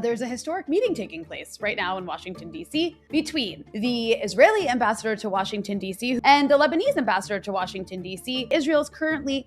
There's a historic meeting taking place right now in Washington, D.C. between the Israeli ambassador to Washington, D.C. and the Lebanese ambassador to Washington, D.C. Israel's currently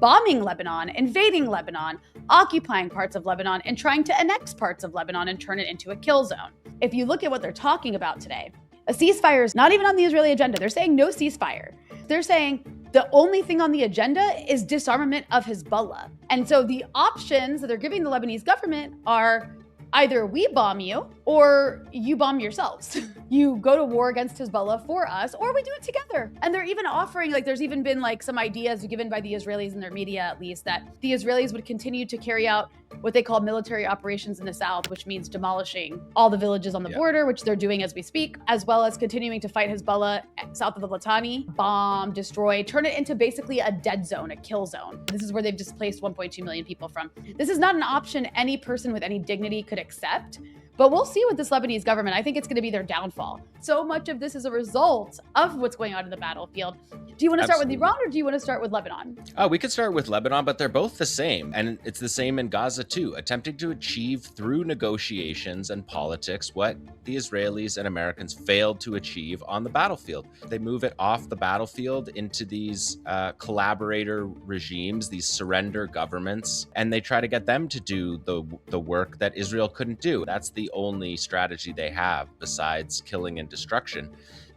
bombing Lebanon, invading Lebanon, occupying parts of Lebanon, and trying to annex parts of Lebanon and turn it into a kill zone. If you look at what they're talking about today, a ceasefire is not even on the Israeli agenda. They're saying no ceasefire. They're saying the only thing on the agenda is disarmament of Hezbollah. And so the options that they're giving the Lebanese government are either we bomb you or you bomb yourselves. You go to war against Hezbollah for us, or we do it together. And they're even offering, there's even been some ideas given by the Israelis in their media, at least, that the Israelis would continue to carry out what they call military operations in the south, which means demolishing all the villages on the border, which they're doing as we speak, as well as continuing to fight Hezbollah south of the Litani, bomb, destroy, turn it into basically a dead zone, a kill zone. This is where they've displaced 1.2 million people from. This is not an option any person with any dignity could accept. But we'll see with this Lebanese government. I think it's going to be their downfall. So much of this is a result of what's going on in the battlefield. Do you want to start with Iran or do you want to start with Lebanon? We could start with Lebanon, but they're both the same. And it's the same in Gaza too, attempting to achieve through negotiations and politics what the Israelis and Americans failed to achieve on the battlefield. They move it off the battlefield into these collaborator regimes, these surrender governments, and they try to get them to do the work that Israel couldn't do. That's the only strategy they have besides killing and destruction.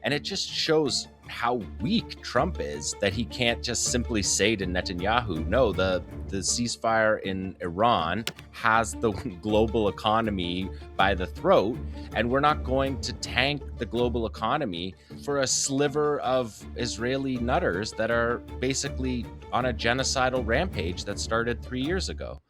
And it just shows how weak Trump is that he can't just simply say to Netanyahu, no, the ceasefire in Iran has the global economy by the throat, and we're not going to tank the global economy for a sliver of Israeli nutters that are basically on a genocidal rampage that started 3 years ago.